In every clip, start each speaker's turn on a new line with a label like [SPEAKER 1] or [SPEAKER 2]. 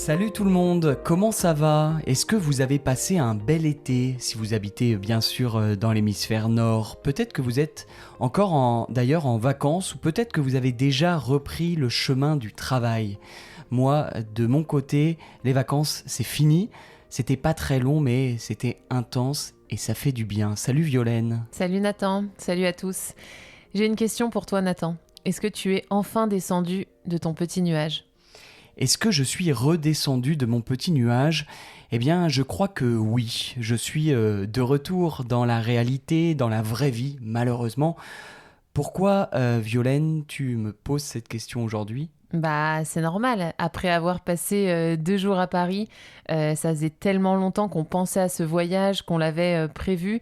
[SPEAKER 1] Salut tout le monde, comment ça va? Est-ce que vous avez passé un bel été si vous habitez bien sûr dans l'hémisphère nord? Peut-être que vous êtes encore d'ailleurs en vacances ou peut-être que vous avez déjà repris le chemin du travail. Moi, de mon côté, les vacances c'est fini. C'était pas très long mais c'était intense et ça fait du bien. Salut Violaine.
[SPEAKER 2] Salut Nathan, salut à tous. J'ai une question pour toi Nathan. Est-ce que tu es enfin descendu de ton petit nuage ?
[SPEAKER 1] Est-ce que je suis redescendu de mon petit nuage? Eh bien, je crois que oui. Je suis de retour dans la réalité, dans la vraie vie, malheureusement. Pourquoi, Violaine, tu me poses cette question aujourd'hui?
[SPEAKER 2] Bah c'est normal, après avoir passé 2 jours à Paris, ça faisait tellement longtemps qu'on pensait à ce voyage, qu'on l'avait prévu.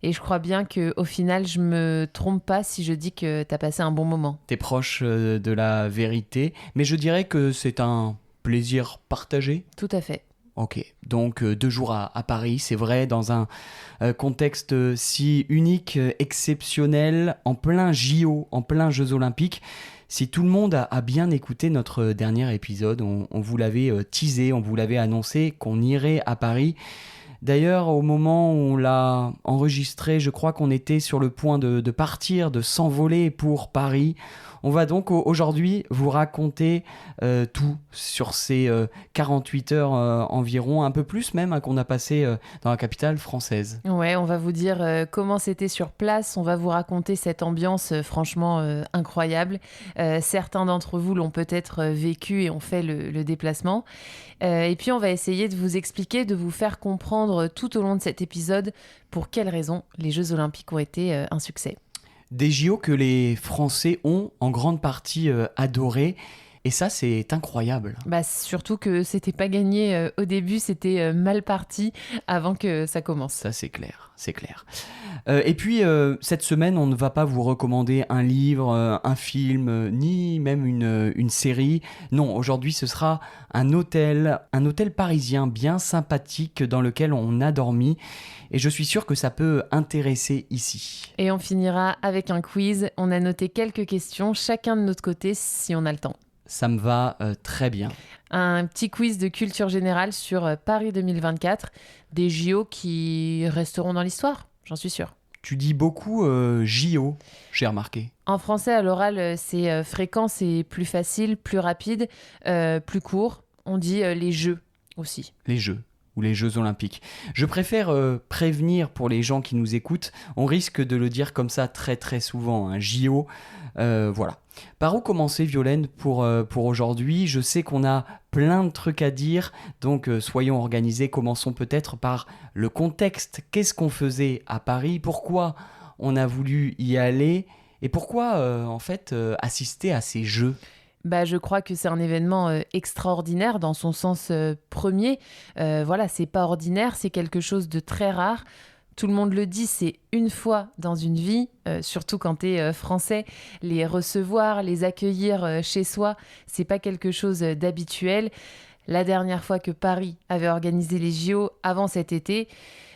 [SPEAKER 2] Et je crois bien qu'au final, je me trompe pas si je dis que t'as passé un bon moment.
[SPEAKER 1] T'es proche de la vérité, mais je dirais que c'est un plaisir partagé.
[SPEAKER 2] Tout à fait.
[SPEAKER 1] Ok, donc 2 jours à Paris, c'est vrai, dans un contexte si unique, exceptionnel, en plein JO, en plein Jeux Olympiques. Si tout le monde a bien écouté notre dernier épisode, on vous l'avait teasé, on vous l'avait annoncé qu'on irait à Paris. D'ailleurs, au moment où on l'a enregistré, je crois qu'on était sur le point de partir, de s'envoler pour Paris. On va donc aujourd'hui vous raconter tout sur ces 48 heures environ, un peu plus même, hein, qu'on a passé dans la capitale française.
[SPEAKER 2] Ouais, on va vous dire comment c'était sur place, on va vous raconter cette ambiance franchement incroyable. Certains d'entre vous l'ont peut-être vécu et ont fait le déplacement. Et puis on va essayer de vous expliquer, de vous faire comprendre tout au long de cet épisode pour quelles raisons les Jeux Olympiques ont été un succès.
[SPEAKER 1] Des JO que les Français ont en grande partie adoré. Et ça, c'est incroyable.
[SPEAKER 2] Bah, surtout que c'était pas gagné au début, c'était mal parti avant que ça commence.
[SPEAKER 1] Ça, c'est clair, c'est clair. Et puis, cette semaine, on ne va pas vous recommander un livre, un film, ni même une série. Non, aujourd'hui, ce sera un hôtel parisien bien sympathique dans lequel on a dormi. Et je suis sûr que ça peut intéresser ici.
[SPEAKER 2] Et on finira avec un quiz. On a noté quelques questions, chacun de notre côté, si on a le temps.
[SPEAKER 1] Ça me va très bien.
[SPEAKER 2] Un petit quiz de culture générale sur Paris 2024, des JO qui resteront dans l'histoire, j'en suis sûre.
[SPEAKER 1] Tu dis beaucoup JO, j'ai remarqué.
[SPEAKER 2] En français, à l'oral, c'est fréquent, c'est plus facile, plus rapide, plus court. On dit les Jeux aussi.
[SPEAKER 1] Les Jeux ou les Jeux Olympiques. Je préfère prévenir pour les gens qui nous écoutent, on risque de le dire comme ça très très souvent, hein, JO, voilà. Par où commencer, Violaine, pour aujourd'hui? Je sais qu'on a plein de trucs à dire, donc soyons organisés. Commençons peut-être par le contexte. Qu'est-ce qu'on faisait à Paris? Pourquoi on a voulu y aller? Et pourquoi, assister à ces Jeux?
[SPEAKER 2] Bah, je crois que c'est un événement extraordinaire dans son sens premier. Voilà, c'est pas ordinaire, c'est quelque chose de très rare. Tout le monde le dit, c'est une fois dans une vie, surtout quand t'es français, les recevoir, les accueillir chez soi, c'est pas quelque chose d'habituel. La dernière fois que Paris avait organisé les JO avant cet été,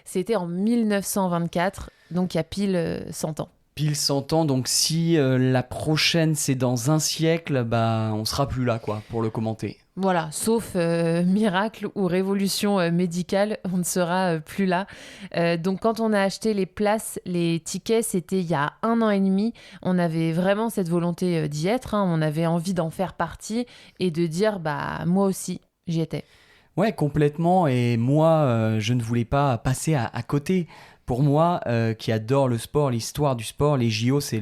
[SPEAKER 2] c'était en 1924, donc il y a pile 100 ans.
[SPEAKER 1] Pile 100 ans, donc si la prochaine c'est dans un siècle, bah on sera plus là quoi pour le commenter.
[SPEAKER 2] Voilà, sauf miracle ou révolution médicale, on ne sera plus là. Donc quand on a acheté les places, les tickets, c'était il y a 1 an et demi. On avait vraiment cette volonté d'y être, hein. On avait envie d'en faire partie et de dire, bah moi aussi, j'y étais.
[SPEAKER 1] Ouais, complètement, et moi je ne voulais pas passer à côté. Pour moi, qui adore le sport, l'histoire du sport, les JO, c'est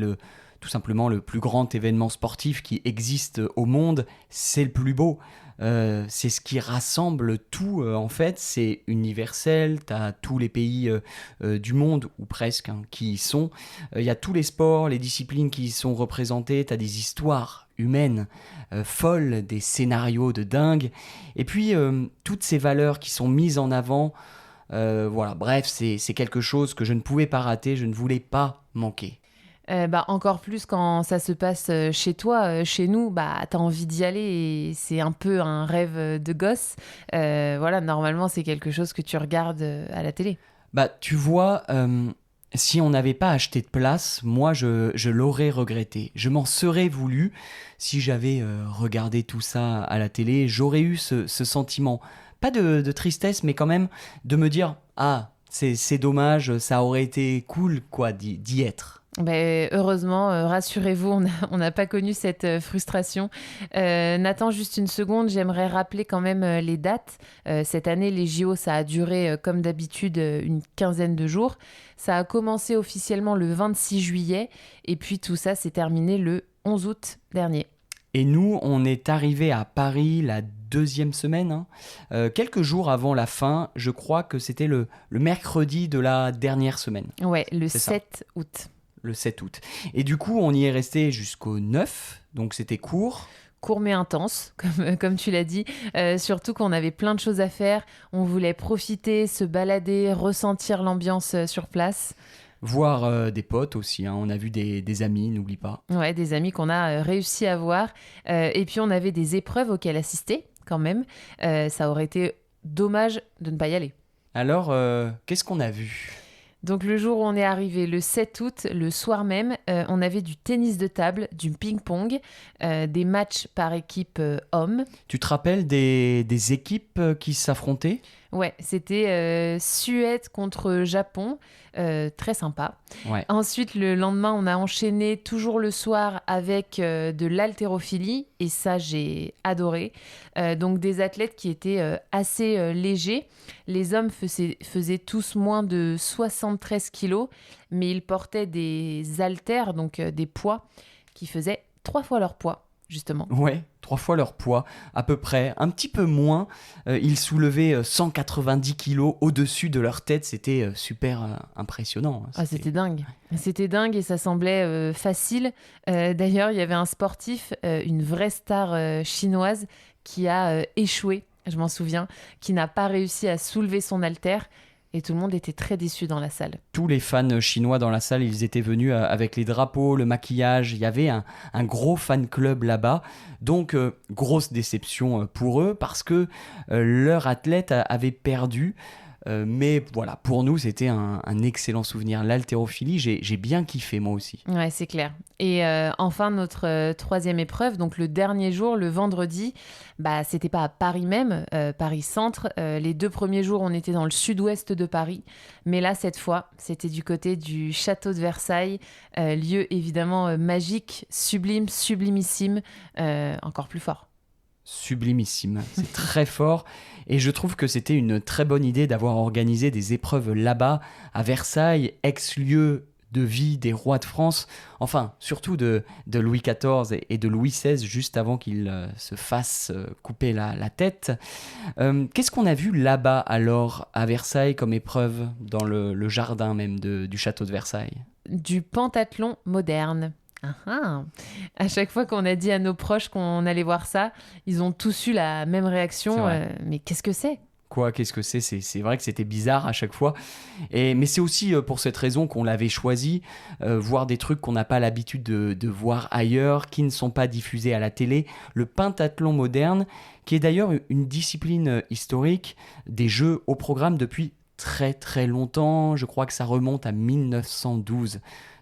[SPEAKER 1] tout simplement le plus grand événement sportif qui existe au monde. C'est le plus beau. C'est ce qui rassemble tout, en fait. C'est universel. Tu as tous les pays du monde, ou presque, hein, qui y sont. Il y a tous les sports, les disciplines qui y sont représentées. Tu as des histoires humaines folles, des scénarios de dingue. Et puis, toutes ces valeurs qui sont mises en avant. Voilà, bref, c'est quelque chose que je ne pouvais pas rater, je ne voulais pas manquer.
[SPEAKER 2] Bah, encore plus quand ça se passe chez toi, chez nous, bah, t'as envie d'y aller et c'est un peu un rêve de gosse. Voilà, normalement, c'est quelque chose que tu regardes à la télé.
[SPEAKER 1] Bah, tu vois, Si on n'avait pas acheté de place, moi, je l'aurais regretté. Je m'en serais voulu si j'avais regardé tout ça à la télé. J'aurais eu ce sentiment, pas de tristesse, mais quand même de me dire, ah, c'est dommage, ça aurait été cool, quoi, d'y être.
[SPEAKER 2] Ben, heureusement, rassurez-vous, on n'a pas connu cette frustration. Nathan, juste une seconde, j'aimerais rappeler quand même les dates. Cette année, les JO, ça a duré comme d'habitude une quinzaine de jours. Ça a commencé officiellement le 26 juillet et puis tout ça s'est terminé le 11 août dernier.
[SPEAKER 1] Et nous, on est arrivé à Paris la deuxième semaine, hein. Quelques jours avant la fin, je crois que c'était le mercredi de la dernière semaine.
[SPEAKER 2] Ouais, le
[SPEAKER 1] C'est ça.
[SPEAKER 2] 7 août.
[SPEAKER 1] Le 7 août. Et du coup, on y est resté jusqu'au 9, donc c'était court.
[SPEAKER 2] Court mais intense, comme tu l'as dit. Surtout qu'on avait plein de choses à faire. On voulait profiter, se balader, ressentir l'ambiance sur place.
[SPEAKER 1] Voir des potes aussi, hein. On a vu des amis, n'oublie pas.
[SPEAKER 2] Ouais, des amis qu'on a réussi à voir. Et puis on avait des épreuves auxquelles assister quand même. Ça aurait été dommage de ne pas y aller.
[SPEAKER 1] Alors, qu'est-ce qu'on a vu ?
[SPEAKER 2] Donc le jour où on est arrivé, le 7 août, le soir même, on avait du tennis de table, du ping-pong, des matchs par équipe hommes.
[SPEAKER 1] Tu te rappelles des équipes qui s'affrontaient ?
[SPEAKER 2] Ouais, c'était Suède contre Japon, très sympa.
[SPEAKER 1] Ouais.
[SPEAKER 2] Ensuite, le lendemain, on a enchaîné toujours le soir avec de l'haltérophilie, et ça, j'ai adoré. Donc des athlètes qui étaient assez légers. Les hommes faisaient tous moins de 73 kilos, mais ils portaient des haltères, donc des poids, qui faisaient 3 fois leur poids, justement.
[SPEAKER 1] Ouais, 3 fois leur poids, à peu près. Un petit peu moins. Ils soulevaient 190 kilos au-dessus de leur tête. C'était super impressionnant.
[SPEAKER 2] Ah, c'était dingue. C'était dingue et ça semblait facile. D'ailleurs, il y avait un sportif, une vraie star chinoise, qui a échoué, je m'en souviens, qui n'a pas réussi à soulever son haltère. Et tout le monde était très déçu dans la salle.
[SPEAKER 1] Tous les fans chinois dans la salle, ils étaient venus avec les drapeaux, le maquillage. Il y avait un gros fan club là-bas. Donc, grosse déception pour eux parce que leur athlète avait perdu. Mais voilà, pour nous, c'était un excellent souvenir. L'haltérophilie, j'ai bien kiffé moi aussi.
[SPEAKER 2] Ouais, c'est clair. Et enfin, notre troisième épreuve, donc le dernier jour, le vendredi, bah, c'était pas à Paris même, Paris Centre. Les 2 premiers jours, on était dans le sud-ouest de Paris. Mais là, cette fois, c'était du côté du château de Versailles, lieu évidemment magique, sublime, sublimissime, encore plus fort.
[SPEAKER 1] Sublimissime, c'est très fort et je trouve que c'était une très bonne idée d'avoir organisé des épreuves là-bas à Versailles, ex-lieu de vie des rois de France, enfin surtout de Louis XIV et de Louis XVI juste avant qu'il se fasse couper la tête. Qu'est-ce qu'on a vu là-bas alors à Versailles comme épreuve dans le jardin même du château de Versailles ?
[SPEAKER 2] Du pentathlon moderne. Ah ah. À chaque fois qu'on a dit à nos proches qu'on allait voir ça, ils ont tous eu la même réaction. Mais qu'est-ce que c'est ?
[SPEAKER 1] Quoi, qu'est-ce que c'est ? C'est vrai que c'était bizarre à chaque fois. Mais c'est aussi pour cette raison qu'on l'avait choisi, voir des trucs qu'on n'a pas l'habitude de voir ailleurs, qui ne sont pas diffusés à la télé. Le pentathlon moderne, qui est d'ailleurs une discipline historique des Jeux au programme depuis très très longtemps. Je crois que ça remonte à 1912.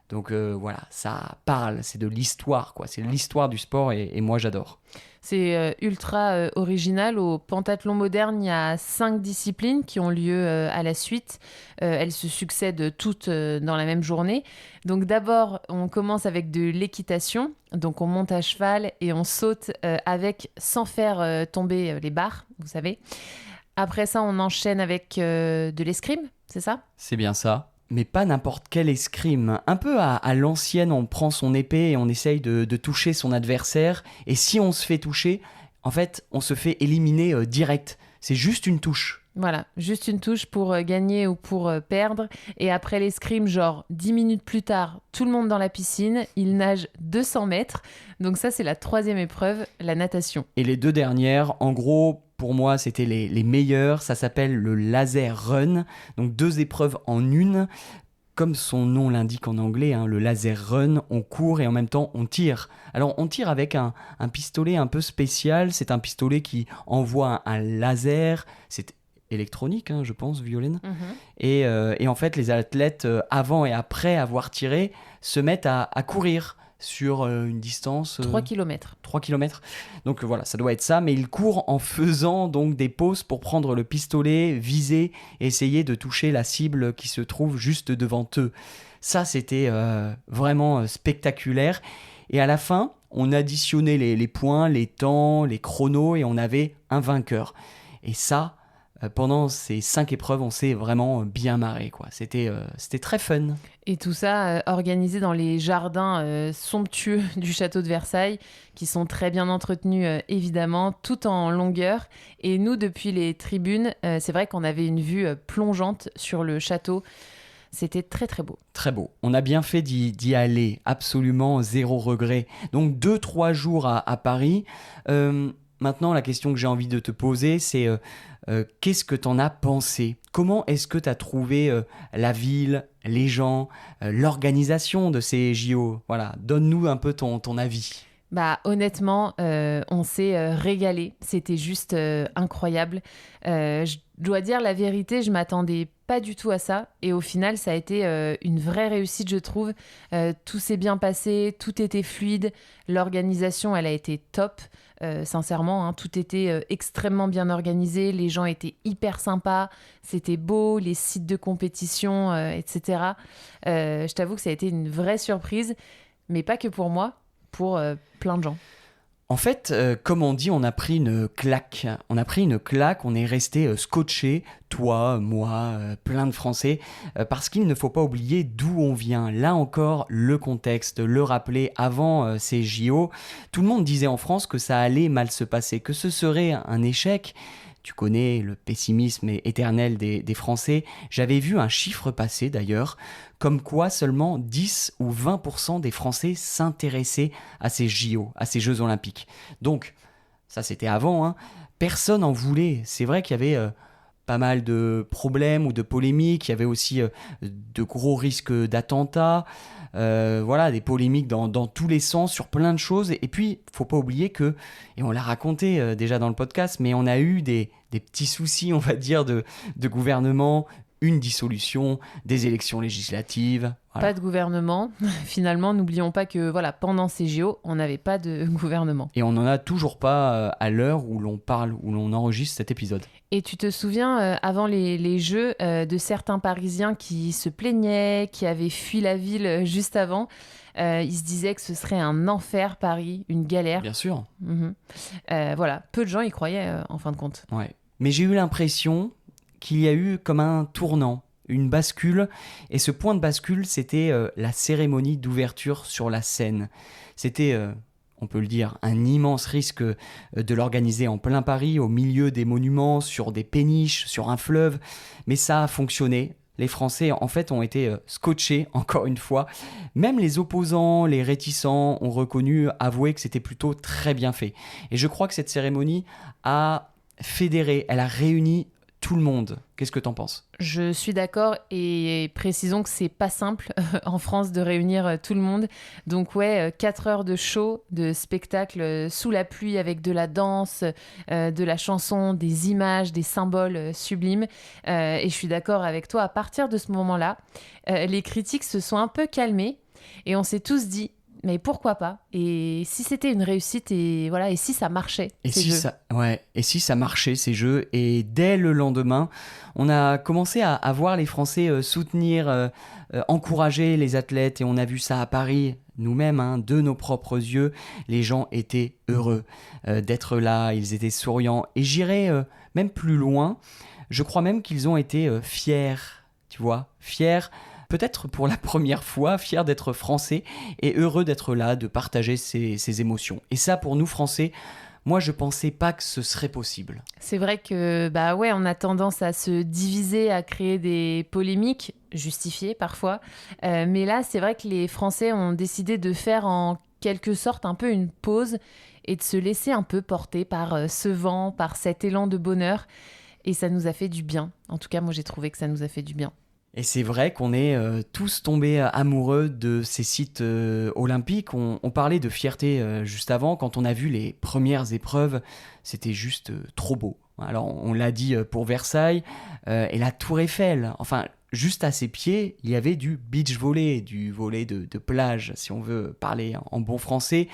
[SPEAKER 1] Donc voilà, ça parle, c'est de l'histoire, quoi. C'est l'histoire du sport et moi j'adore.
[SPEAKER 2] C'est ultra original. Au pentathlon moderne, il y a 5 disciplines qui ont lieu à la suite. Elles se succèdent toutes dans la même journée. Donc d'abord, on commence avec de l'équitation. Donc on monte à cheval et on saute sans faire tomber les barres, vous savez. Après ça, on enchaîne avec de l'escrime, c'est ça ?
[SPEAKER 1] C'est bien ça. Mais pas n'importe quel escrime. Un peu à l'ancienne, on prend son épée et on essaye de toucher son adversaire. Et si on se fait toucher, en fait, on se fait éliminer direct. C'est juste une touche.
[SPEAKER 2] Voilà, juste une touche pour gagner ou pour perdre. Et après l'escrime, genre 10 minutes plus tard, tout le monde dans la piscine. Il nage 200 mètres. Donc ça, c'est la 3e épreuve, la natation.
[SPEAKER 1] Et les 2 dernières, en gros... Pour moi, c'était les meilleurs. Ça s'appelle le laser run. Donc 2 épreuves en une. Comme son nom l'indique en anglais, hein, le laser run, on court et en même temps on tire. Alors on tire avec un pistolet un peu spécial. C'est un pistolet qui envoie un laser. C'est électronique, je pense, Violaine.
[SPEAKER 2] Mhm.
[SPEAKER 1] Et en fait, les athlètes, avant et après avoir tiré, se mettent à courir sur une distance...
[SPEAKER 2] 3 km.
[SPEAKER 1] 3 km. Donc voilà, ça doit être ça, mais ils courent en faisant donc des pauses pour prendre le pistolet, viser et essayer de toucher la cible qui se trouve juste devant eux. Ça, c'était vraiment spectaculaire. Et à la fin, on additionnait les points, les temps, les chronos et on avait un vainqueur. Et ça, pendant ces 5 épreuves, on s'est vraiment bien marré, quoi. C'était très fun.
[SPEAKER 2] Et tout ça organisé dans les jardins somptueux du château de Versailles, qui sont très bien entretenus, évidemment, tout en longueur. Et nous, depuis les tribunes, c'est vrai qu'on avait une vue plongeante sur le château. C'était très, très beau.
[SPEAKER 1] Très beau. On a bien fait d'y aller, absolument zéro regret. Donc 2-3 jours à Paris. Maintenant, la question que j'ai envie de te poser, c'est qu'est-ce que t'en as pensé ? Comment est-ce que t'as trouvé la ville, les gens, l'organisation de ces JO ? Voilà, donne-nous un peu ton avis.
[SPEAKER 2] Bah, honnêtement, on s'est régalé. C'était juste incroyable. Je dois dire la vérité, je m'attendais pas du tout à ça. Et au final, ça a été une vraie réussite, je trouve. Tout s'est bien passé, tout était fluide. L'organisation, elle a été top. Sincèrement, tout était extrêmement bien organisé. Les gens étaient hyper sympas. C'était beau, les sites de compétition, etc. Je t'avoue que ça a été une vraie surprise. Mais pas que pour moi, pour plein de gens.
[SPEAKER 1] En fait, comme on dit, on a pris une claque. On est resté scotché, toi, moi, plein de Français, parce qu'il ne faut pas oublier d'où on vient. Là encore, le contexte, le rappeler avant ces JO. Tout le monde disait en France que ça allait mal se passer, que ce serait un échec. Tu connais le pessimisme éternel des Français. J'avais vu un chiffre passer d'ailleurs, comme quoi seulement 10 ou 20% des Français s'intéressaient à ces JO, à ces Jeux Olympiques. Donc, ça c'était avant, personne en voulait. C'est vrai qu'il y avait pas mal de problèmes ou de polémiques, il y avait aussi de gros risques d'attentats, voilà, des polémiques dans tous les sens sur plein de choses. Et puis, faut pas oublier que, et on l'a raconté déjà dans le podcast, mais on a eu des petits soucis, on va dire, de gouvernement, une dissolution, des élections législatives. Voilà.
[SPEAKER 2] Pas de gouvernement. Finalement, n'oublions pas que pendant ces JO, on n'avait pas de gouvernement.
[SPEAKER 1] Et on n'en a toujours pas à l'heure où l'on parle, où l'on enregistre cet épisode.
[SPEAKER 2] Et tu te souviens, avant les Jeux, de certains Parisiens qui se plaignaient, qui avaient fui la ville juste avant. Ils se disaient que ce serait un enfer, Paris, une galère.
[SPEAKER 1] Bien sûr.
[SPEAKER 2] Voilà, peu de gens y croyaient, en fin de compte.
[SPEAKER 1] Ouais. Mais j'ai eu l'impression qu'il y a eu comme un tournant, une bascule, et ce point de bascule, c'était la cérémonie d'ouverture sur la Seine. C'était, on peut le dire, un immense risque de l'organiser en plein Paris, au milieu des monuments, sur des péniches, sur un fleuve, mais ça a fonctionné. Les Français, en fait, ont été scotchés, encore une fois. Même les opposants, les réticents, ont reconnu, avoué que c'était plutôt très bien fait. Et je crois que cette cérémonie a fédéré, elle a réuni tout le monde. Qu'est-ce que t'en penses ?
[SPEAKER 2] Je suis d'accord et précisons que c'est pas simple en France de réunir tout le monde. Donc 4 heures de show, de spectacle sous la pluie avec de la danse, de la chanson, des images, des symboles sublimes. Et je suis d'accord avec toi, à partir de ce moment-là, les critiques se sont un peu calmées et on s'est tous dit mais pourquoi pas ? Et si c'était une réussite et si ça marchait ces jeux.
[SPEAKER 1] Et si ça marchait ces jeux, et dès le lendemain, on a commencé à voir les Français soutenir, encourager les athlètes, et on a vu ça à Paris nous-mêmes, de nos propres yeux. Les gens étaient heureux d'être là, ils étaient souriants, et j'irais même plus loin. Je crois même qu'ils ont été fiers, tu vois, fiers. Peut-être pour la première fois, fiers d'être français et heureux d'être là, de partager ces émotions. Et ça, pour nous Français, moi, je pensais pas que ce serait possible.
[SPEAKER 2] C'est vrai que, on a tendance à se diviser, à créer des polémiques, justifiées parfois. Mais là, c'est vrai que les Français ont décidé de faire en quelque sorte un peu une pause et de se laisser un peu porter par ce vent, par cet élan de bonheur. Et ça nous a fait du bien. En tout cas, moi, j'ai trouvé que ça nous a fait du bien.
[SPEAKER 1] Et c'est vrai qu'on est tous tombés amoureux de ces sites olympiques. On parlait de fierté juste avant. Quand on a vu les premières épreuves, c'était juste trop beau. Alors, on l'a dit pour Versailles, et la Tour Eiffel. Enfin, juste à ses pieds, il y avait du beach volley, du volley de plage, si on veut parler en bon français.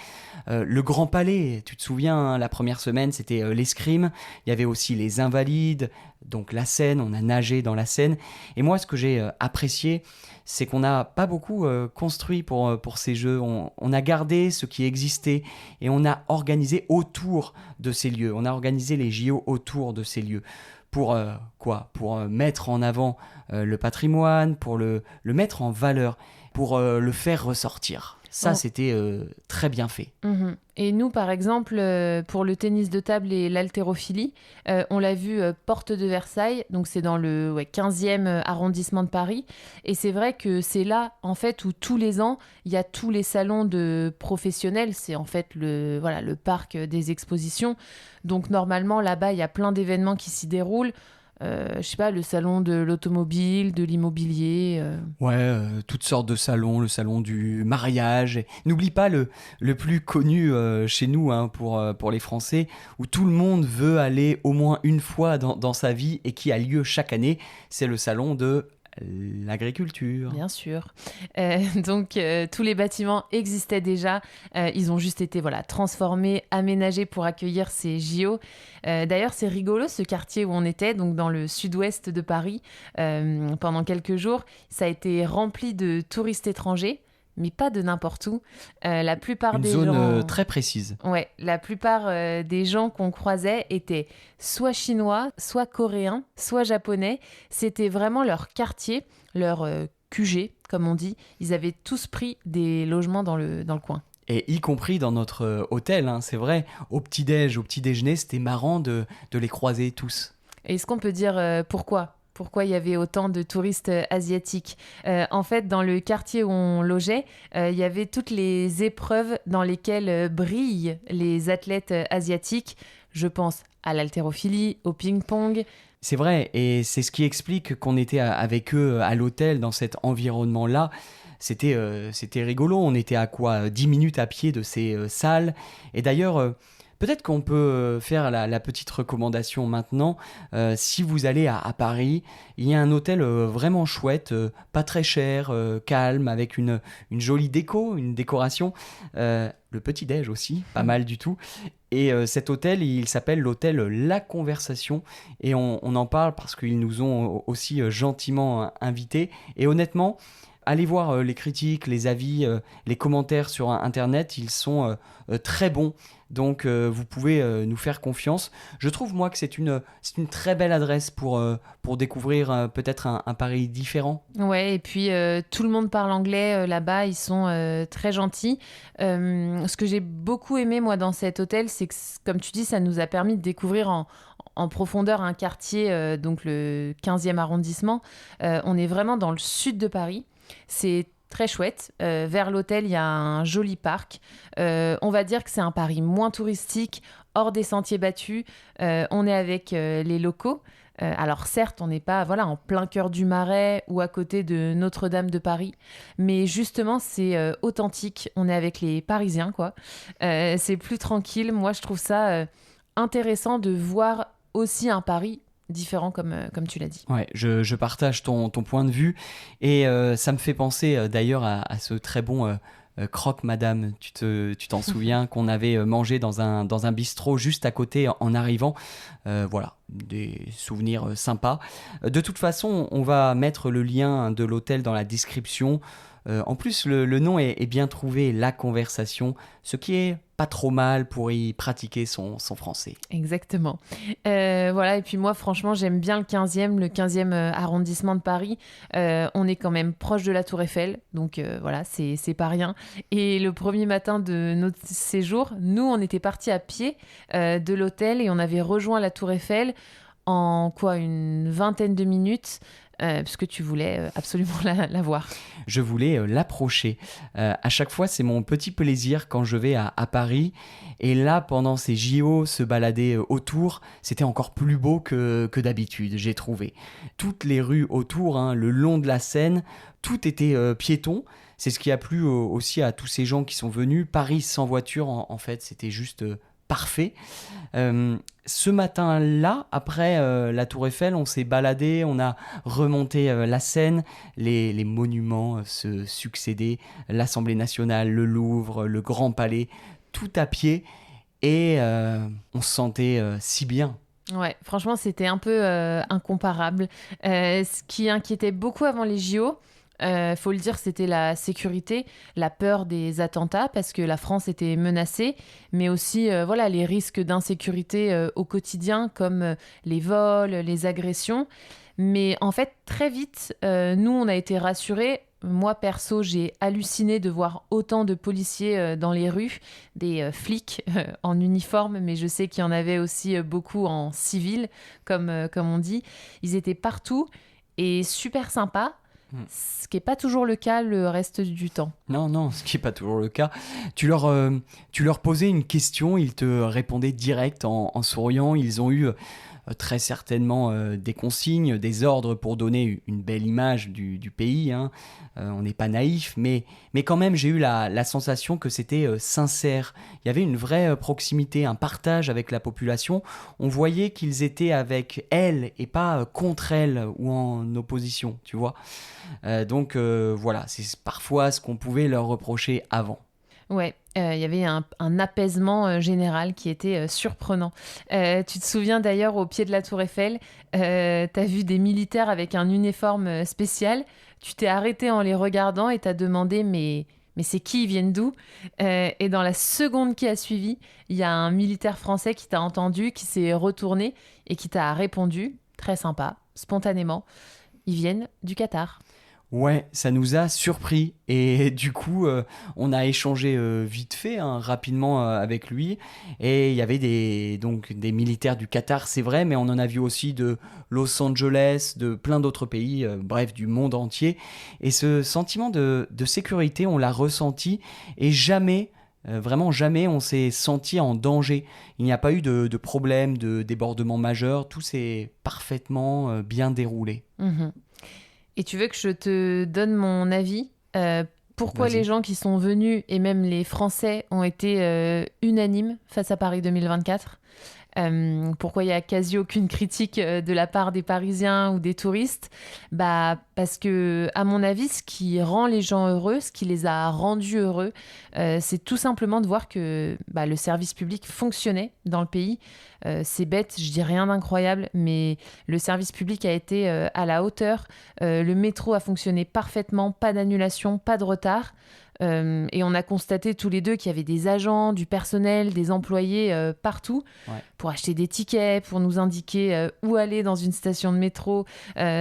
[SPEAKER 1] Le Grand Palais, tu te souviens, hein, la première semaine, c'était l'escrime. Il y avait aussi les Invalides, donc la Seine, on a nagé dans la Seine. Et moi, ce que j'ai apprécié, c'est qu'on n'a pas beaucoup construit pour ces jeux. On a gardé ce qui existait et on a organisé autour de ces lieux. On a organisé les JO autour de ces lieux. Pour quoi? Pour mettre en avant le patrimoine, pour le mettre en valeur, pour le faire ressortir. Ça,
[SPEAKER 2] Oh.
[SPEAKER 1] c'était très bien fait.
[SPEAKER 2] Mhm. Et nous, par exemple, pour le tennis de table et l'haltérophilie, on l'a vu porte de Versailles, donc c'est dans le 15e arrondissement de Paris. Et c'est vrai que c'est là, en fait, où tous les ans, il y a tous les salons de professionnels. C'est en fait le parc des expositions. Donc normalement, là-bas, il y a plein d'événements qui s'y déroulent. Je sais pas, le salon de l'automobile, de l'immobilier.
[SPEAKER 1] Ouais, toutes sortes de salons, le salon du mariage. Et n'oublie pas le plus connu chez nous, hein, pour les Français, où tout le monde veut aller au moins une fois dans sa vie et qui a lieu chaque année, c'est le salon de l'agriculture.
[SPEAKER 2] Bien sûr. Donc, tous les bâtiments existaient déjà. Ils ont juste été transformés, aménagés pour accueillir ces JO. D'ailleurs, c'est rigolo, ce quartier où on était, donc dans le sud-ouest de Paris, pendant quelques jours. Ça a été rempli de touristes étrangers, mais pas de n'importe où. La plupart
[SPEAKER 1] Une
[SPEAKER 2] des
[SPEAKER 1] zone
[SPEAKER 2] gens...
[SPEAKER 1] très précise.
[SPEAKER 2] Ouais, la plupart des gens qu'on croisait étaient soit chinois, soit coréens, soit japonais. C'était vraiment leur quartier, leur QG, comme on dit. Ils avaient tous pris des logements dans le coin.
[SPEAKER 1] Et y compris dans notre hôtel, hein, c'est vrai, au petit déjeuner, c'était marrant de les croiser tous.
[SPEAKER 2] Et est-ce qu'on peut dire pourquoi? Pourquoi il y avait autant de touristes asiatiques? En fait, dans le quartier où on logeait, il y avait toutes les épreuves dans lesquelles brillent les athlètes asiatiques. Je pense à l'haltérophilie, au ping-pong.
[SPEAKER 1] C'est vrai, et c'est ce qui explique qu'on était avec eux à l'hôtel, dans cet environnement-là. C'était rigolo, on était à quoi 10 minutes à pied de ces salles. Et d'ailleurs, peut-être qu'on peut faire la petite recommandation maintenant. Si vous allez à Paris, il y a un hôtel vraiment chouette, pas très cher, calme, avec une jolie déco, une décoration. Le petit-déj aussi, pas mal du tout. Et cet hôtel, il s'appelle l'hôtel La Conversation. Et on en parle parce qu'ils nous ont aussi gentiment invités. Et honnêtement, allez voir les critiques, les avis, les commentaires sur Internet. Ils sont très bons. Donc vous pouvez nous faire confiance. Je trouve moi que c'est une très belle adresse pour découvrir peut-être un Paris différent.
[SPEAKER 2] Ouais, et puis tout le monde parle anglais là-bas, ils sont très gentils. Ce que j'ai beaucoup aimé, moi, dans cet hôtel, c'est que, comme tu dis, ça nous a permis de découvrir en profondeur un quartier, donc le 15e arrondissement. On est vraiment dans le sud de Paris. C'est très chouette. Vers l'hôtel, il y a un joli parc. On va dire que c'est un Paris moins touristique, hors des sentiers battus. On est avec les locaux. Alors certes, on n'est pas en plein cœur du Marais ou à côté de Notre-Dame de Paris, mais justement, c'est authentique. On est avec les Parisiens, quoi. C'est plus tranquille. Moi, je trouve ça intéressant de voir aussi un Paris différent, comme tu l'as dit.
[SPEAKER 1] Ouais, je partage ton point de vue et ça me fait penser d'ailleurs à ce très bon croque madame, tu t'en souviens, qu'on avait mangé dans un bistrot juste à côté en arrivant. Voilà, des souvenirs sympas. De toute façon, on va mettre le lien de l'hôtel dans la description. En plus, le nom est bien trouvé, La Conversation, ce qui est pas trop mal pour y pratiquer son français.
[SPEAKER 2] Exactement. Et puis moi, franchement, j'aime bien le 15e arrondissement de Paris. On est quand même proche de la Tour Eiffel, donc c'est pas rien. Et le premier matin de notre séjour, nous, on était partis à pied de l'hôtel et on avait rejoint la Tour Eiffel en une vingtaine de minutes. Puisque tu voulais absolument la voir.
[SPEAKER 1] Je voulais l'approcher. À chaque fois, c'est mon petit plaisir quand je vais à Paris. Et là, pendant ces JO, se balader autour, c'était encore plus beau que d'habitude, j'ai trouvé. Toutes les rues autour, hein, le long de la Seine, tout était piéton. C'est ce qui a plu aussi à tous ces gens qui sont venus. Paris sans voiture, en fait, c'était juste parfait. Ce matin-là, après la Tour Eiffel, on s'est baladé, on a remonté la Seine, les monuments se succédaient, l'Assemblée nationale, le Louvre, le Grand Palais, tout à pied, et on se sentait si bien.
[SPEAKER 2] Ouais, franchement, c'était un peu incomparable. Ce qui inquiétait beaucoup avant les JO, faut le dire, c'était la sécurité, la peur des attentats, parce que la France était menacée, mais aussi voilà, les risques d'insécurité au quotidien, comme les vols, les agressions. Mais en fait, très vite, nous, on a été rassurés. Moi, perso, j'ai halluciné de voir autant de policiers dans les rues, des flics en uniforme, mais je sais qu'il y en avait aussi beaucoup en civil, comme on dit. Ils étaient partout et super sympas, ce qui n'est pas toujours le cas le reste du temps.
[SPEAKER 1] Non, non, ce qui n'est pas toujours le cas. Tu leur posais une question, ils te répondaient direct en souriant. Ils ont eu très certainement des consignes, des ordres pour donner une belle image du pays, hein. On n'est pas naïf, mais quand même, j'ai eu la sensation que c'était sincère. Il y avait une vraie proximité, un partage avec la population. On voyait qu'ils étaient avec elle et pas contre elle ou en opposition, tu vois. Donc voilà, c'est parfois ce qu'on pouvait leur reprocher avant.
[SPEAKER 2] Ouais, il y avait un apaisement général qui était surprenant. Tu te souviens d'ailleurs au pied de la Tour Eiffel, t'as vu des militaires avec un uniforme spécial. Tu t'es arrêté en les regardant et t'as demandé mais c'est qui, ils viennent d'où? Et dans la seconde qui a suivi, il y a un militaire français qui t'a entendu, qui s'est retourné et qui t'a répondu, très sympa, spontanément, ils viennent du Qatar.
[SPEAKER 1] Ouais, ça nous a surpris et du coup, on a échangé vite fait, hein, rapidement avec lui. Et il y avait donc des militaires du Qatar, c'est vrai, mais on en a vu aussi de Los Angeles, de plein d'autres pays, bref, du monde entier. Et ce sentiment de sécurité, on l'a ressenti et jamais, vraiment jamais, on s'est senti en danger. Il n'y a pas eu de problème, de débordement majeur, tout s'est parfaitement bien déroulé.
[SPEAKER 2] Mhm. Et tu veux que je te donne mon avis pourquoi les
[SPEAKER 1] Vas-y.
[SPEAKER 2] gens qui sont venus, et même les Français, ont été unanimes face à Paris 2024? Pourquoi il n'y a quasi aucune critique de la part des Parisiens ou des touristes? Bah, parce que, à mon avis, ce qui rend les gens heureux, ce qui les a rendus heureux, c'est tout simplement de voir que bah, le service public fonctionnait dans le pays. C'est bête, je dis rien d'incroyable, mais le service public a été à la hauteur. Le métro a fonctionné parfaitement, pas d'annulation, pas de retard. Et on a constaté tous les deux qu'il y avait des agents, du personnel, des employés partout
[SPEAKER 1] Ouais.
[SPEAKER 2] pour acheter des tickets, pour nous indiquer où aller dans une station de métro,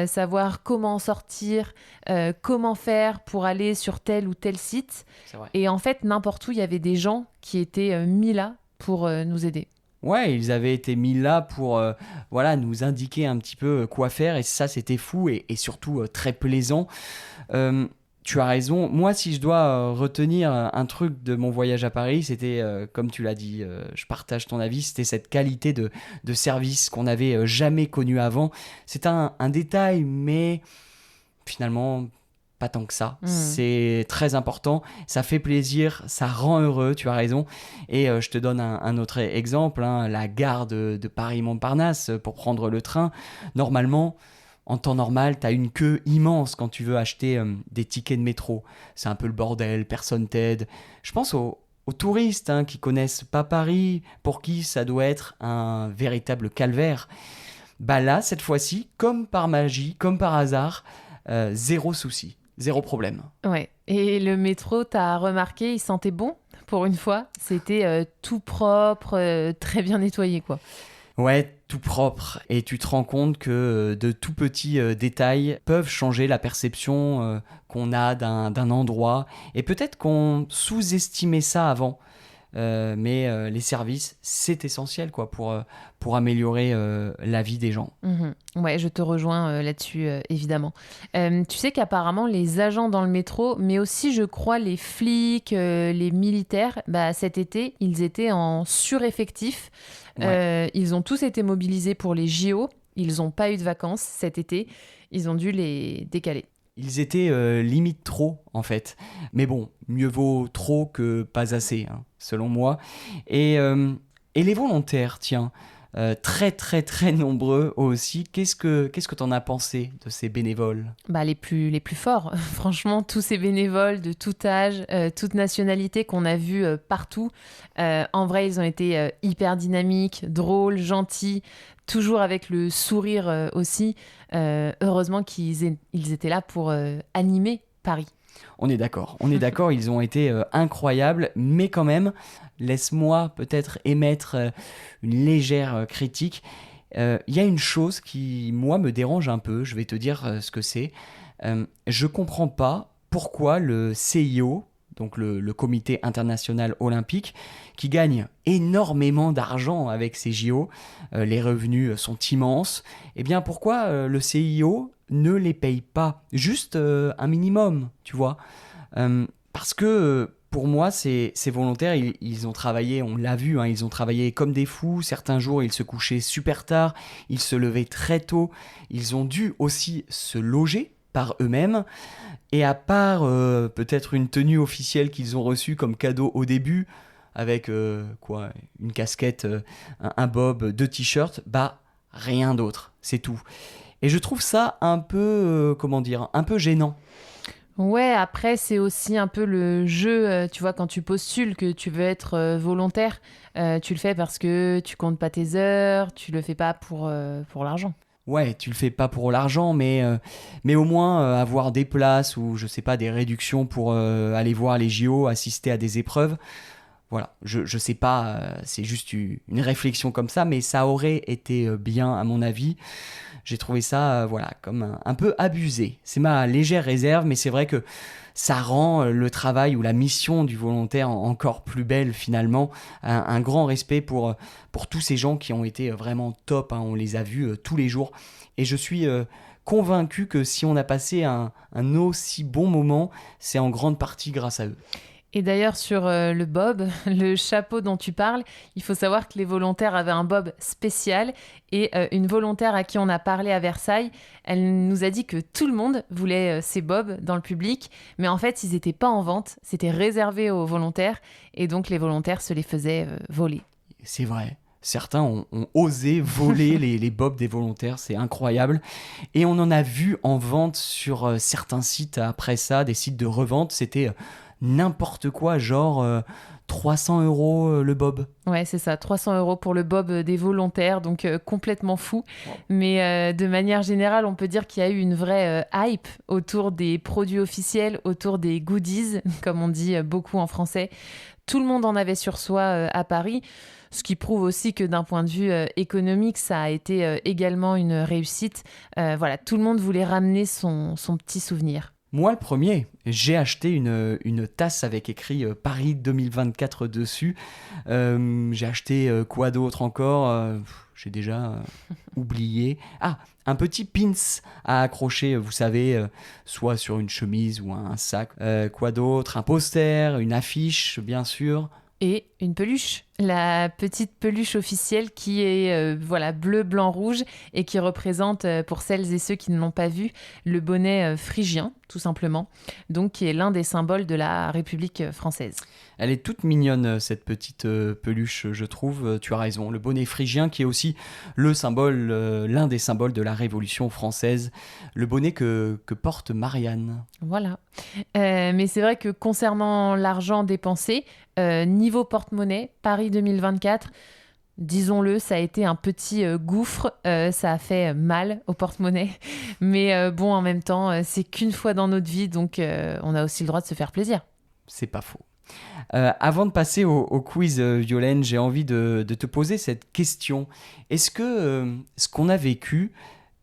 [SPEAKER 2] savoir comment sortir, comment faire pour aller sur tel ou tel site.
[SPEAKER 1] C'est vrai.
[SPEAKER 2] Et en fait, n'importe où, il y avait des gens qui étaient mis là pour nous aider.
[SPEAKER 1] Ouais, ils avaient été mis là pour voilà, nous indiquer un petit peu quoi faire et ça c'était fou et surtout très plaisant. Euh, Tu as raison, moi si je dois retenir un truc de mon voyage à Paris, c'était comme tu l'as dit, je partage ton avis, c'était cette qualité de service qu'on n'avait jamais connue avant. C'est un détail mais finalement pas tant que ça.
[SPEAKER 2] Mhm.
[SPEAKER 1] C'est très important, ça fait plaisir, ça rend heureux, tu as raison. Et je te donne un autre exemple, hein, la gare de Paris-Montparnasse pour prendre le train. Normalement, en temps normal, tu as une queue immense quand tu veux acheter des tickets de métro. C'est un peu le bordel, personne t'aide. Je pense aux touristes hein, qui connaissent pas Paris, pour qui ça doit être un véritable calvaire. Bah là, cette fois-ci, comme par magie, comme par hasard, zéro souci. Zéro problème.
[SPEAKER 2] Ouais. Et le métro, t'as remarqué, il sentait bon pour une fois. C'était tout propre, très bien nettoyé, quoi.
[SPEAKER 1] Ouais, tout propre. Et tu te rends compte que de tout petits détails peuvent changer la perception qu'on a d'un endroit. Et peut-être qu'on sous-estimait ça avant. Mais les services, c'est essentiel quoi, pour améliorer la vie des gens.
[SPEAKER 2] Mhm. Ouais, je te rejoins là-dessus, évidemment. Tu sais qu'apparemment, les agents dans le métro, mais aussi, je crois, les flics, les militaires, bah, cet été, ils étaient en sureffectif.
[SPEAKER 1] Ouais.
[SPEAKER 2] Ils ont tous été mobilisés pour les JO. Ils n'ont pas eu de vacances cet été. Ils ont dû les décaler.
[SPEAKER 1] Ils étaient limite trop, en fait. Mais bon, mieux vaut trop que pas assez, hein, selon moi. Et Et les volontaires, tiens, très très très nombreux aussi. Qu'est-ce que t'en as pensé de ces bénévoles?
[SPEAKER 2] Bah, les plus forts. Franchement, tous ces bénévoles de tout âge, toute nationalité qu'on a vus partout, en vrai, ils ont été hyper dynamiques, drôles, gentils, toujours avec le sourire aussi. Heureusement ils étaient là pour animer Paris.
[SPEAKER 1] On est d'accord, ils ont été incroyables, mais quand même, laisse-moi peut-être émettre une légère critique. Il y a une chose qui, moi, me dérange un peu, je vais te dire ce que c'est. Je comprends pas pourquoi le CIO, donc le Comité international olympique, qui gagne énormément d'argent avec ces JO, les revenus sont immenses, eh bien pourquoi le CIO ne les paye pas juste un minimum, tu vois. Parce que pour moi, ces volontaires, ils ont travaillé, on l'a vu, hein, ils ont travaillé comme des fous. Certains jours, ils se couchaient super tard, ils se levaient très tôt. Ils ont dû aussi se loger par eux-mêmes. Et à part peut-être une tenue officielle qu'ils ont reçue comme cadeau au début, avec une casquette, un bob, 2 t-shirts, bah rien d'autre, c'est tout. Et je trouve ça un peu, un peu gênant.
[SPEAKER 2] Ouais, après, c'est aussi un peu le jeu, tu vois, quand tu postules que tu veux être volontaire, tu le fais parce que tu comptes pas tes heures, tu le fais pas pour l'argent.
[SPEAKER 1] Ouais, tu le fais pas pour l'argent, mais au moins avoir des places ou je sais pas, des réductions pour aller voir les JO, assister à des épreuves. Voilà, je sais pas, c'est juste une réflexion comme ça, mais ça aurait été bien à mon avis. J'ai trouvé ça, voilà, comme un peu abusé. C'est ma légère réserve, mais c'est vrai que ça rend le travail ou la mission du volontaire encore plus belle finalement. Un grand respect pour tous ces gens qui ont été vraiment top, hein. On les a vus tous les jours. Et je suis convaincu que si on a passé un aussi bon moment, c'est en grande partie grâce à eux.
[SPEAKER 2] Et d'ailleurs, sur le bob, le chapeau dont tu parles, il faut savoir que les volontaires avaient un bob spécial et une volontaire à qui on a parlé à Versailles, elle nous a dit que tout le monde voulait ces bobs dans le public, mais en fait, ils n'étaient pas en vente, c'était réservé aux volontaires et donc les volontaires se les faisaient voler.
[SPEAKER 1] C'est vrai. Certains ont osé voler les bobs des volontaires, c'est incroyable. Et on en a vu en vente sur certains sites après ça, des sites de revente. C'était n'importe quoi, genre 300 euros le bob.
[SPEAKER 2] Ouais, c'est ça, 300 € pour le bob des volontaires, donc complètement fou.
[SPEAKER 1] Wow.
[SPEAKER 2] Mais de manière générale, on peut dire qu'il y a eu une vraie hype autour des produits officiels, autour des goodies, comme on dit beaucoup en français. Tout le monde en avait sur soi à Paris, ce qui prouve aussi que d'un point de vue économique, ça a été également une réussite. Voilà, tout le monde voulait ramener son petit souvenir.
[SPEAKER 1] Moi, le premier, j'ai acheté une tasse avec écrit Paris 2024 dessus. J'ai acheté quoi d'autre encore j'ai déjà oublié. Ah, un petit pins à accrocher, vous savez, soit sur une chemise ou un sac. Quoi d'autre? Un poster, une affiche, bien sûr.
[SPEAKER 2] Et une peluche, la petite peluche officielle qui est voilà, bleu, blanc, rouge et qui représente, pour celles et ceux qui ne l'ont pas vu, le bonnet phrygien, tout simplement, donc qui est l'un des symboles de la République française.
[SPEAKER 1] Elle est toute mignonne, cette petite peluche, je trouve. Tu as raison. Le bonnet phrygien qui est aussi le symbole, l'un des symboles de la Révolution française. Le bonnet que porte Marianne.
[SPEAKER 2] Voilà. Mais c'est vrai que concernant l'argent dépensé, niveau porte-monnaie, Paris 2024, disons-le, ça a été un petit gouffre, ça a fait mal au porte-monnaie, mais bon, en même temps, c'est qu'une fois dans notre vie, donc on a aussi le droit de se faire plaisir.
[SPEAKER 1] C'est pas faux. Avant de passer au quiz, Violaine, j'ai envie de te poser cette question. Est-ce que ce qu'on a vécu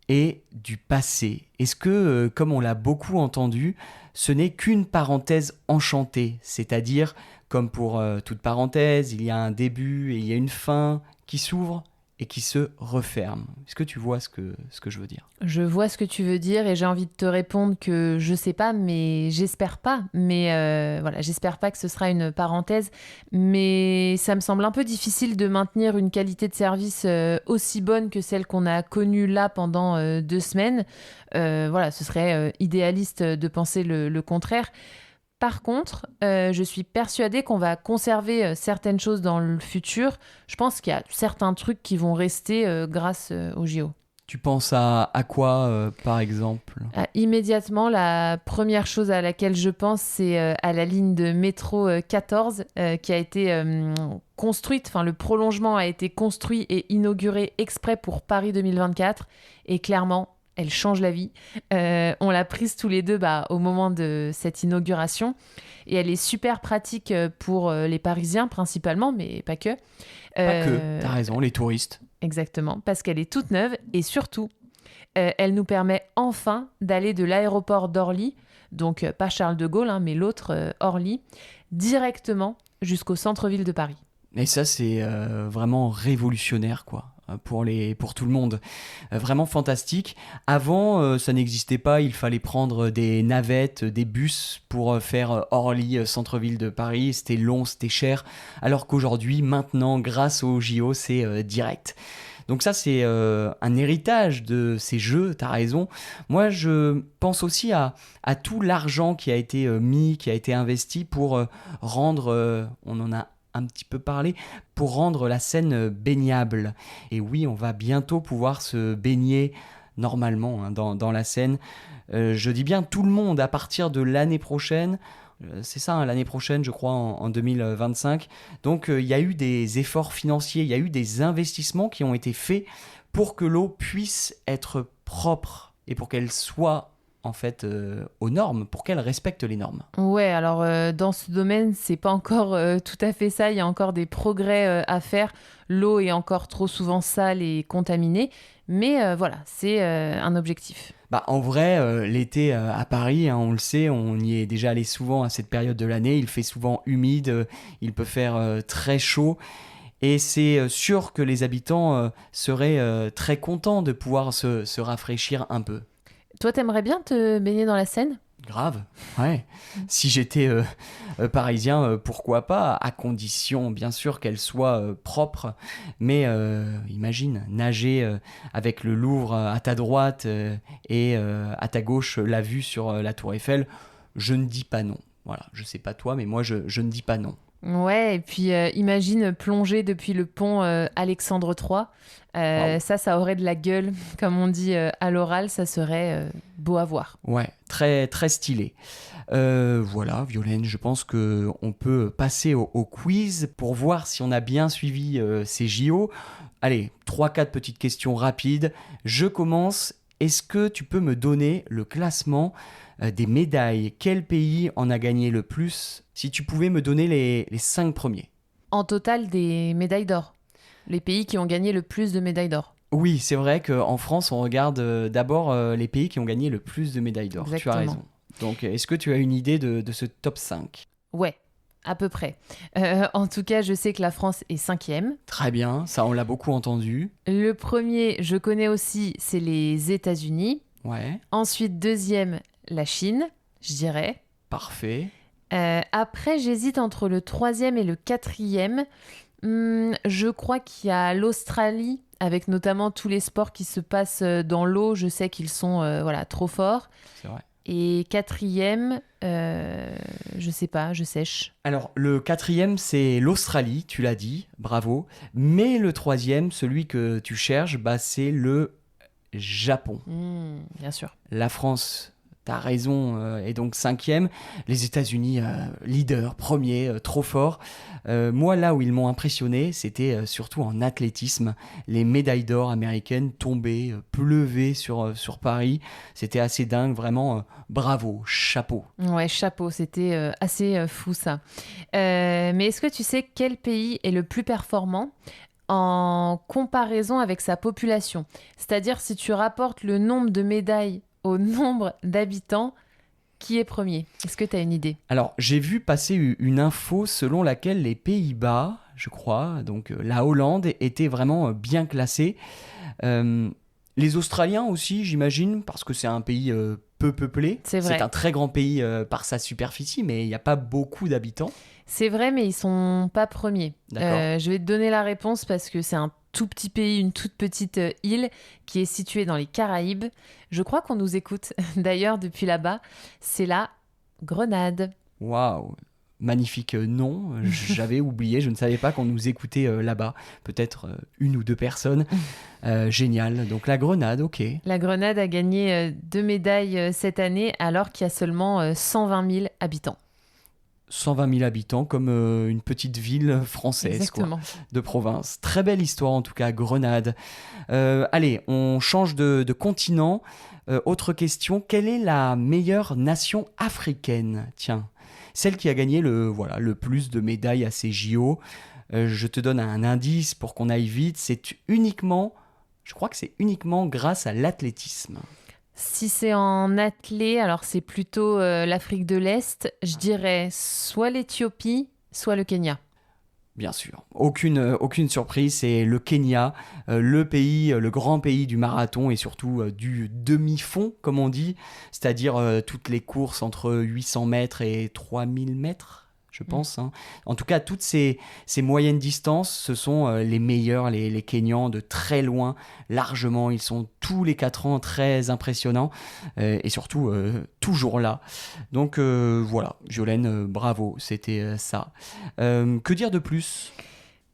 [SPEAKER 1] est du passé? Est-ce que, comme on l'a beaucoup entendu, ce n'est qu'une parenthèse enchantée? C'est-à-dire, comme pour toute parenthèse, il y a un début et il y a une fin qui s'ouvre et qui se referme. Est-ce que tu vois ce que je veux dire?
[SPEAKER 2] Je vois ce que tu veux dire et j'ai envie de te répondre que je sais pas, mais j'espère pas. Mais voilà, j'espère pas que ce sera une parenthèse. Mais ça me semble un peu difficile de maintenir une qualité de service aussi bonne que celle qu'on a connue là pendant 2 semaines. Voilà, ce serait idéaliste de penser le contraire. Par contre, je suis persuadée qu'on va conserver certaines choses dans le futur. Je pense qu'il y a certains trucs qui vont rester grâce aux JO.
[SPEAKER 1] Tu penses à quoi, par exemple?
[SPEAKER 2] Immédiatement, la première chose à laquelle je pense, c'est à la ligne de métro 14 qui a été construite. Enfin, le prolongement a été construit et inauguré exprès pour Paris 2024. Et clairement, elle change la vie. On l'a prise tous les deux au moment de cette inauguration. Et elle est super pratique pour les Parisiens principalement, mais pas que.
[SPEAKER 1] Pas que, t'as raison, les touristes.
[SPEAKER 2] Exactement, parce qu'elle est toute neuve et surtout, elle nous permet enfin d'aller de l'aéroport d'Orly, donc pas Charles de Gaulle, mais l'autre Orly, directement jusqu'au centre-ville de Paris.
[SPEAKER 1] Et ça, c'est vraiment révolutionnaire, quoi, pour tout le monde. Vraiment fantastique. Avant, ça n'existait pas. Il fallait prendre des navettes, des bus pour faire Orly, centre-ville de Paris. C'était long, c'était cher. Alors qu'aujourd'hui, maintenant, grâce aux JO, c'est direct. Donc ça, c'est un héritage de ces jeux, t'as raison. Moi, je pense aussi à tout l'argent qui a été mis, qui a été investi pour rendre, on en a un petit peu parlé, pour rendre la Seine baignable. Et oui, on va bientôt pouvoir se baigner normalement dans la Seine. Je dis bien tout le monde à partir de l'année prochaine. C'est ça, l'année prochaine, je crois, en 2025. Donc, il y a eu des efforts financiers, il y a eu des investissements qui ont été faits pour que l'eau puisse être propre et pour qu'elle soit en fait aux normes, pour qu'elle respecte les normes.
[SPEAKER 2] Ouais, alors dans ce domaine, c'est pas encore tout à fait ça. Il y a encore des progrès à faire. L'eau est encore trop souvent sale et contaminée. Mais voilà, c'est un objectif.
[SPEAKER 1] En vrai, l'été à Paris, on le sait, on y est déjà allé souvent à cette période de l'année. Il fait souvent humide, il peut faire très chaud. Et c'est sûr que les habitants seraient très contents de pouvoir se rafraîchir un peu.
[SPEAKER 2] Toi, t'aimerais bien te baigner dans la Seine ?
[SPEAKER 1] Grave, ouais. Si j'étais parisien, pourquoi pas, à condition bien sûr qu'elle soit propre. Mais imagine, nager avec le Louvre à ta droite et à ta gauche la vue sur la Tour Eiffel, je ne dis pas non. Voilà, je sais pas toi, mais moi je ne dis pas non.
[SPEAKER 2] Ouais, et puis imagine plonger depuis le pont Alexandre III.
[SPEAKER 1] Wow.
[SPEAKER 2] Ça aurait de la gueule, comme on dit à l'oral, ça serait beau à voir.
[SPEAKER 1] Ouais, très, très stylé. Voilà, Violaine, je pense qu'on peut passer au quiz pour voir si on a bien suivi ces JO. Allez, 3-4 petites questions rapides. Je commence. Est-ce que tu peux me donner le classement des médailles? Quel pays en a gagné le plus? Si tu pouvais me donner les 5 premiers.
[SPEAKER 2] En total, des médailles d'or. Les pays qui ont gagné le plus de médailles d'or.
[SPEAKER 1] Oui, c'est vrai qu'en France, on regarde d'abord les pays qui ont gagné le plus de médailles d'or.
[SPEAKER 2] Exactement.
[SPEAKER 1] Tu as raison. Donc, est-ce que tu as une idée de ce top 5?
[SPEAKER 2] Ouais, à peu près. En tout cas, je sais que la France est 5e.
[SPEAKER 1] Très bien, ça on l'a beaucoup entendu.
[SPEAKER 2] Le premier, je connais aussi, c'est les États-Unis.
[SPEAKER 1] Ouais.
[SPEAKER 2] Ensuite, deuxième, la Chine, je dirais.
[SPEAKER 1] Parfait.
[SPEAKER 2] Après, j'hésite entre le troisième et le quatrième. Je crois qu'il y a l'Australie, avec notamment tous les sports qui se passent dans l'eau. Je sais qu'ils sont trop forts.
[SPEAKER 1] C'est vrai.
[SPEAKER 2] Et quatrième, je sais pas, je sèche.
[SPEAKER 1] Alors, le quatrième, c'est l'Australie, tu l'as dit, bravo. Mais le troisième, celui que tu cherches, c'est le Japon.
[SPEAKER 2] Bien sûr.
[SPEAKER 1] La France, t'as raison, est donc 5e. Les États-Unis, leader, premier, trop fort. Moi, là où ils m'ont impressionné, c'était surtout en athlétisme. Les médailles d'or américaines tombaient, pleuvaient sur Paris. C'était assez dingue, vraiment, bravo, chapeau.
[SPEAKER 2] Ouais, chapeau, c'était assez fou ça. Mais est-ce que tu sais quel pays est le plus performant en comparaison avec sa population? C'est-à-dire si tu rapportes le nombre de médailles au nombre d'habitants, qui est premier? Est-ce que tu as une idée?
[SPEAKER 1] Alors, j'ai vu passer une info selon laquelle les Pays-Bas, je crois, donc la Hollande, étaient vraiment bien classés. Les Australiens aussi, j'imagine, parce que c'est un pays peu peuplé.
[SPEAKER 2] C'est vrai.
[SPEAKER 1] C'est un très grand pays par sa superficie, mais il n'y a pas beaucoup d'habitants.
[SPEAKER 2] C'est vrai, mais ils sont pas premiers. Je vais te donner la réponse parce que c'est un tout petit pays, une toute petite île qui est située dans les Caraïbes. Je crois qu'on nous écoute d'ailleurs depuis là-bas. C'est la Grenade.
[SPEAKER 1] Waouh, magnifique nom. J'avais oublié, je ne savais pas qu'on nous écoutait là-bas. Peut-être une ou deux personnes. Génial. Donc la Grenade, ok.
[SPEAKER 2] La Grenade a gagné 2 médailles cette année alors qu'il y a seulement 120 000 habitants.
[SPEAKER 1] 120 000 habitants, comme une petite ville française,
[SPEAKER 2] Exactement.
[SPEAKER 1] de province. Très belle histoire en tout cas, Grenade. Allez, on change de continent. Autre question, quelle est la meilleure nation africaine? Tiens, celle qui a gagné le plus de médailles à ces JO. Je te donne un indice pour qu'on aille vite. Je crois que c'est uniquement grâce à l'athlétisme.
[SPEAKER 2] Si c'est en athlée, alors c'est plutôt l'Afrique de l'Est. Je dirais soit l'Éthiopie, soit le Kenya.
[SPEAKER 1] Bien sûr, aucune surprise, c'est le Kenya, le grand pays du marathon et surtout du demi-fond, comme on dit, c'est-à-dire toutes les courses entre 800 mètres et 3000 mètres, je pense. Hein. En tout cas, toutes ces moyennes distances, ce sont les meilleurs, les Kenyans, de très loin, largement. Ils sont tous les 4 ans très impressionnants et surtout toujours là. Donc voilà, Violaine, bravo, c'était ça. Que dire de plus ?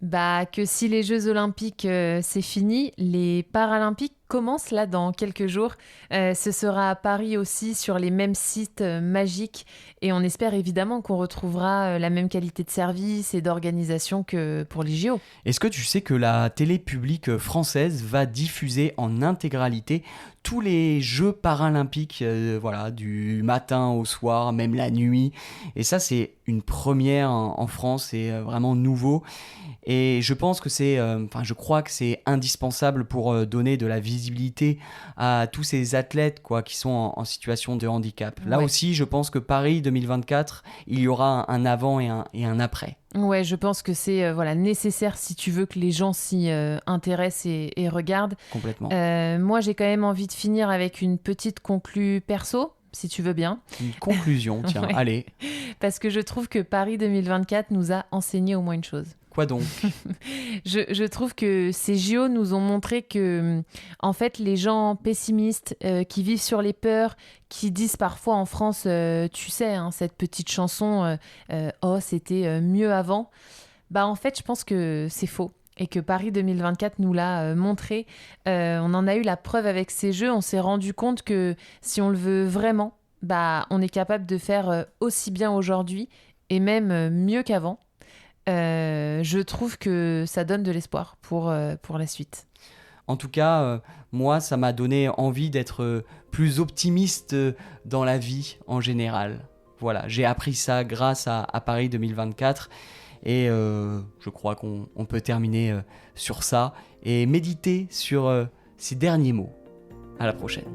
[SPEAKER 2] Bah, que si les Jeux Olympiques, c'est fini, les Paralympiques commencent là dans quelques jours. Ce sera à Paris aussi, sur les mêmes sites magiques. Et on espère évidemment qu'on retrouvera la même qualité de service et d'organisation que pour les JO.
[SPEAKER 1] Est-ce que tu sais que la télé publique française va diffuser en intégralité tous les Jeux paralympiques, voilà, du matin au soir, même la nuit. Et ça, c'est une première en France, c'est vraiment nouveau. Et je pense que je crois que c'est indispensable pour donner de la visibilité à tous ces athlètes qui sont en situation de handicap. Là aussi, je pense que Paris 2024, il y aura un avant et un après.
[SPEAKER 2] Ouais, je pense que c'est nécessaire si tu veux que les gens s'y intéressent et regardent.
[SPEAKER 1] Complètement.
[SPEAKER 2] Moi, j'ai quand même envie de finir avec une petite conclue perso, si tu veux bien.
[SPEAKER 1] Une conclusion, tiens,
[SPEAKER 2] Ouais.
[SPEAKER 1] allez.
[SPEAKER 2] Parce que je trouve que Paris 2024 nous a enseigné au moins une chose.
[SPEAKER 1] Quoi donc ?
[SPEAKER 2] Je trouve que ces JO nous ont montré que, en fait, les gens pessimistes qui vivent sur les peurs, qui disent parfois en France, tu sais, hein, cette petite chanson, oh, c'était mieux avant. Bah, en fait, je pense que c'est faux. Et que Paris 2024 nous l'a montré. On en a eu la preuve avec ces Jeux. On s'est rendu compte que si on le veut vraiment, bah, on est capable de faire aussi bien aujourd'hui et même mieux qu'avant. Je trouve que ça donne de l'espoir pour la suite.
[SPEAKER 1] En tout cas, moi, ça m'a donné envie d'être plus optimiste dans la vie en général. Voilà, j'ai appris ça grâce à Paris 2024 et je crois qu'on peut terminer sur ça et méditer sur ces derniers mots. À la prochaine.